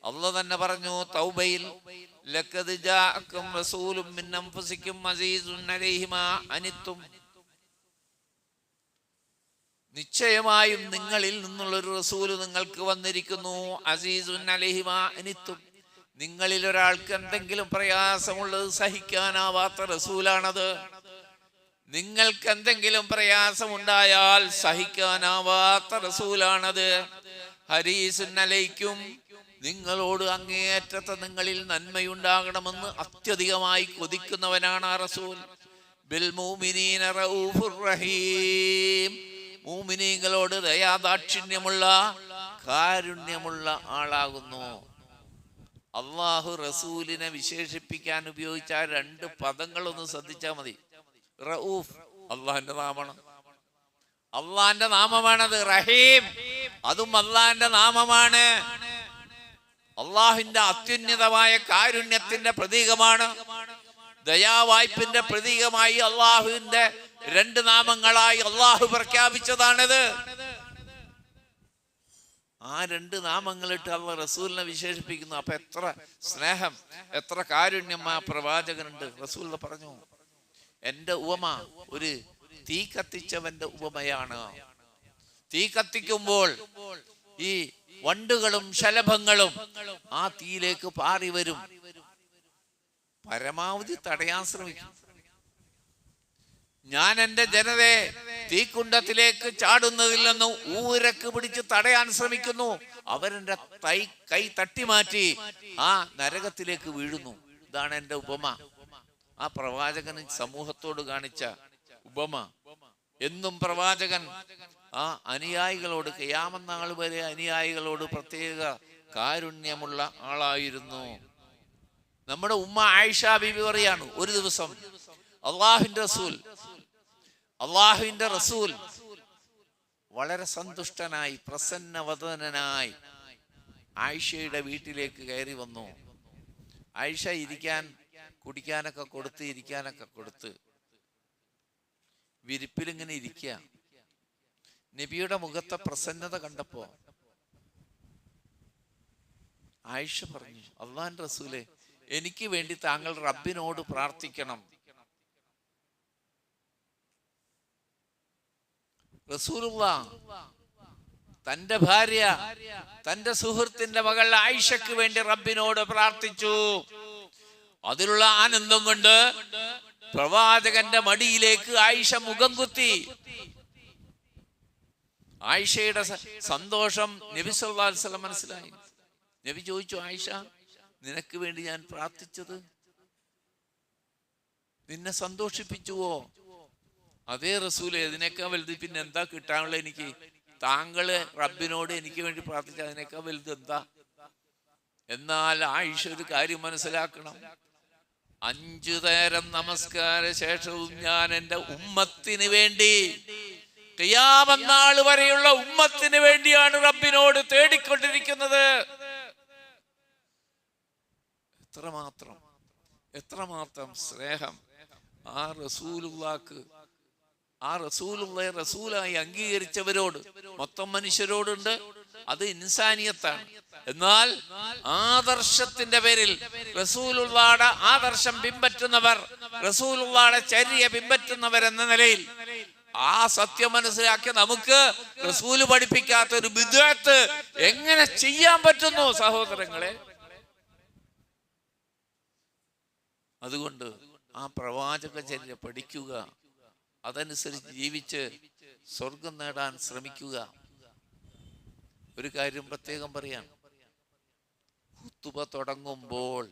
അല്ലാഹു തന്നെ പറഞ്ഞു തൗബയിൽ, ലഖദ് ജാഅക്കും റസൂലും മിൻ അൻഫുസിക്കും അസീസുൻ അലൈഹി മാ അനിത്തും, നിശ്ചയമായും നിങ്ങളിൽ നിന്നുള്ളൊരു റസൂല് നിങ്ങൾക്ക് വന്നിരിക്കുന്നു. അസീസുൻ അലൈഹി മാ അനിത്തും, നിങ്ങളിൽ ഒരാൾക്ക് എന്തെങ്കിലും പ്രയാസമുള്ളത് സഹിക്കാനാവാത്ത റസൂലാണത്. നിങ്ങൾക്ക് എന്തെങ്കിലും പ്രയാസമുണ്ടായാൽ സഹിക്കാനാവാത്ത റസൂലാണത്. ഹരീസുൻ അലൈക്കും, നിങ്ങളോട് അങ്ങേയറ്റത്തെ നിങ്ങളിൽ നന്മയുണ്ടാകണമെന്ന് അത്യധികമായി കൊതിക്കുന്നവനാണ് ആ റസൂൽ. ബിൽ മുഅ്മിനീന റഊഫുർ റഹീം, മുഅ്മിനീങ്ങളോട് ദയാദാക്ഷിണ്യമുള്ള കാരുണ്യമുള്ള ആളാകുന്നു. അള്ളാഹു റസൂലിനെ വിശേഷിപ്പിക്കാൻ ഉപയോഗിച്ച ആ രണ്ട് പദങ്ങളൊന്ന് ശ്രദ്ധിച്ചാൽ മതി. റഊഫ് അള്ളാഹിന്റെ നാമമാണ്, അള്ളാഹിന്റെ നാമമാണത്. റഹീം അതും അള്ളാഹിന്റെ നാമമാണ്. അള്ളാഹുവിന്റെ അത്യുന്നതമായ കാരുണ്യത്തിന്റെ പ്രതീകമാണ്. ദയാവായ്പിന്റെ പ്രതീകമായി അള്ളാഹുവിന്റെ രണ്ട് നാമങ്ങളായി അള്ളാഹു പ്രഖ്യാപിച്ചതാണിത്. ആ രണ്ട് നാമങ്ങളിട്ട് അള്ളാഹ് റസൂലിനെ വിശേഷിപ്പിക്കുന്നു. അപ്പൊ എത്ര സ്നേഹം, എത്ര കാരുണ്യം ആ പ്രവാചകനുണ്ട്. റസൂൽ പറഞ്ഞു, എന്റെ ഉപമ ഒരു തീ കത്തിച്ചവന്റെ ഉപമയാണ്. തീ കത്തിക്കുമ്പോൾ ഈ വണ്ടുകളും ശലഭങ്ങളും ആ തീയിലേക്ക് പാറി വരും, പരമാവധി തടയാൻ ശ്രമിക്കും. ഞാൻ എന്റെ ജനതയെ തീക്കുണ്ടത്തിലേക്ക് ചാടുന്നതിൽ നിന്ന് ഊരക്ക് പിടിച്ച് തടയാൻ ശ്രമിക്കുന്നു. അവരെന്റെ കൈ തട്ടിമാറ്റി ആ നരകത്തിലേക്ക് വീഴുന്നു. ഇതാണ് എന്റെ ഉപമ. ആ പ്രവാചകൻ സമൂഹത്തോട് കാണിച്ച ഉപമ. എന്നും പ്രവാചകൻ ആ അനുയായികളോട്, ഖിയാമത്ത് നാൾ വരെ അനുയായികളോട് പ്രത്യേക കാരുണ്യമുള്ള ആളായിരുന്നു. നമ്മുടെ ഉമ്മ ആയിഷ ബീബി പറയാണ്, ഒരു ദിവസം അള്ളാഹുവിന്റെ റസൂൽ വളരെ സന്തുഷ്ടനായി പ്രസന്നവദനായി ആയിഷയുടെ വീട്ടിലേക്ക് കയറി വന്നു. ആയിഷ ഇരിക്കാൻ കുടിക്കാനൊക്കെ കൊടുത്ത്, ഇരിക്കാനൊക്കെ കൊടുത്ത് വിരിപ്പിലിങ്ങനെ ഇരിക്കുക. നബിയുടെ മുഖത്തെ പ്രസന്നത കണ്ടപ്പോ ആയിഷ പറഞ്ഞു, അള്ളാഹുവിന്റെ റസൂലേ, എനിക്ക് വേണ്ടി താങ്കൾ റബ്ബിനോട് പ്രാർത്ഥിക്കണം. റസൂലുള്ളാഹ് തന്റെ ഭാര്യ, തന്റെ സുഹൃത്തിന്റെ മകൾ ആയിഷയ്ക്ക് വേണ്ടി റബ്ബിനോട് പ്രാർത്ഥിച്ചു. അതിലുള്ള ആനന്ദം കൊണ്ട് പ്രവാചകന്റെ മടിയിലേക്ക് ആയിഷ മുഖം കുത്തി. ആയിഷയുടെ സന്തോഷം നബി സല്ലല്ലാഹു അലൈഹി വസല്ലം മനസ്സിലായി. നബി ചോദിച്ചു, ആയിഷ, നിനക്ക് വേണ്ടി ഞാൻ പ്രാർത്ഥിച്ചത് നിന്നെ സന്തോഷിപ്പിച്ചുവോ? അതേ റസൂലേ, ഇതിനേക്കാൾ വലുത് പിന്നെ എന്താ കിട്ടാനുള്ള എനിക്ക്? താങ്കള് റബ്ബിനോട് എനിക്ക് വേണ്ടി പ്രാർത്ഥിച്ച അതിനേക്കാൾ വലുത് എന്താ? എന്നാൽ ആയിഷ ഒരു കാര്യം മനസ്സിലാക്കണം, 5 നേരം നമസ്കാര ശേഷവും ഞാൻ എൻ്റെ ഉമ്മത്തിന് വേണ്ടി, ഖിയാമത്ത് നാൾ വരെയുള്ള ഉമ്മത്തിന് വേണ്ടിയാണ് റബ്ബിനോട് തേടിക്കൊണ്ടിരിക്കുന്നത്. എത്രമാത്രം സ്നേഹം ആ റസൂലുള്ളാഹ്ക്ക്, ആ റസൂലുള്ളാഹി റസൂലായി അംഗീകരിച്ചവരോട്, മൊത്തം മനുഷ്യരോടുണ്ട്. അത് ഇൻസാനിയത്താണ്. എന്നാൽ ആദർശത്തിന്റെ പേരിൽ റസൂലുള്ളാഹിയുടെ ആദർശം പിൻപറ്റുന്നവർ, റസൂലുള്ളാഹിയുടെ ചര്യ പിൻപറ്റുന്നവർ എന്ന നിലയിൽ ആ സത്യം മനസ്സിലാക്കി നമുക്ക് റസൂല് പഠിപ്പിക്കാത്ത ഒരു ബിദ്അത്ത് എങ്ങനെ ചെയ്യാൻ പറ്റുന്നു സഹോദരങ്ങളെ? അതുകൊണ്ട് ആ പ്രവാചക ചര്യ പഠിക്കുക, അതനുസരിച്ച് ജീവിച്ച് സ്വർഗം നേടാൻ ശ്രമിക്കുക. ഒരു കാര്യം പ്രത്യേകം പറയാം, ഖുതുബ തുടങ്ങുമ്പോൾ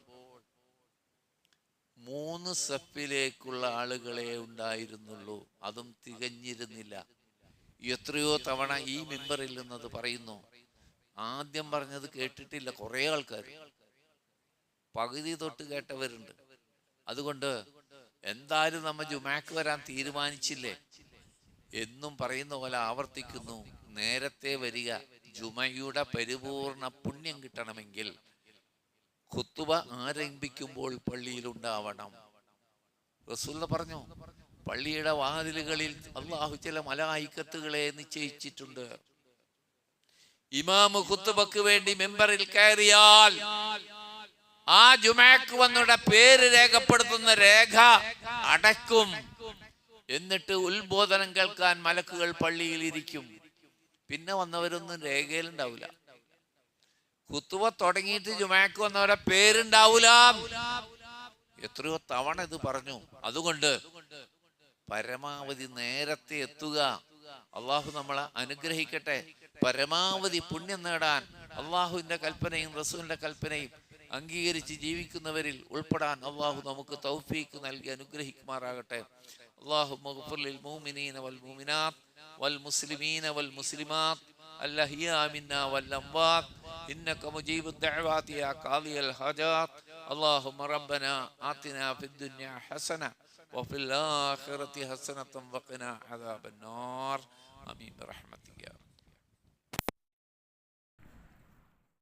3 സഫിലേക്കുള്ള ആളുകളെ ഉണ്ടായിരുന്നുള്ളൂ, അതും തികഞ്ഞിരുന്നില്ല. എത്രയോ തവണ ഈ മിമ്പറിൽ നിന്നത് പറയുന്നു. ആദ്യം പറഞ്ഞത് കേട്ടിട്ടില്ല കുറെ ആൾക്കാർ, പകുതി തൊട്ട് കേട്ടവരുണ്ട്. അതുകൊണ്ട് എന്തായാലും നമ്മ ജുമാക്ക് വരാൻ തീരുമാനിച്ചില്ലേ എന്നും പറയുന്ന പോലെ ആവർത്തിക്കുന്നു, നേരത്തെ വരിക. ജുമയുടെ പരിപൂർണ പുണ്യം കിട്ടണമെങ്കിൽ ഖുത്ബ ആരംഭിക്കുമ്പോൾ പള്ളിയിൽ ഉണ്ടാവണം. റസൂൽ പറഞ്ഞു, പള്ളിയുടെ വാതിലുകളിൽ അള്ളാഹു ചില മലായിക്കത്തുകളെ നിശ്ചയിച്ചിട്ടുണ്ട്. ഇമാമ് ഖുത്ബക്ക് വേണ്ടി മെമ്പറിൽ കയറിയാൽ ആ ജുമഅക്ക് വന്നവരുടെ പേര് രേഖപ്പെടുത്തുന്ന രേഖ അടയ്ക്കും. എന്നിട്ട് ഉത്ബോധനം കേൾക്കാൻ മലക്കുകൾ പള്ളിയിൽ ഇരിക്കും. പിന്നെ വന്നവരൊന്നും രേഖയിലുണ്ടാവില്ല. ഖുത്ബ തുടങ്ങിയിട്ട് ജുമഅക്ക് വന്നവരുടെ പേരുണ്ടാവൂല. എത്രയോ തവണ ഇത് പറഞ്ഞു. അതുകൊണ്ട് പരമാവധി നേരത്തെ എത്തുക. അള്ളാഹു നമ്മളെ അനുഗ്രഹിക്കട്ടെ. പരമാവധി പുണ്യം നേടാൻ അള്ളാഹുവിന്റെ കൽപ്പനയും റസൂലിന്റെ കൽപ്പനയും അംഗീകരിച്ച് ജീവിക്കുന്നവരിൽ ഉൾപ്പെടാൻ അള്ളാഹു നമുക്ക് തൗഫീഖ് നൽകി അനുഗ്രഹിക്കുമാറാകട്ടെ. അല്ലാഹുമ്മ ഗ്ഫിർ ലിൽ മുഅ്മിനീന വൽ മുഅ്മിനാത്ത് വൽ മുസ്ലിമീന വൽ മുസ്ലിമാത്ത് അൽഅഹ്യാ മിന്നാ വൽ അംവാത്ത് ഇന്നക മുജീബുദ് ദഅവാതി യാ ഖാദിയൽ ഹാജാത്ത്. اللهم ربنا آتنا في الدنيا حسنة وفي الآخرة حسنة وقنا عذاب النار. آمين برحمتك يا رب.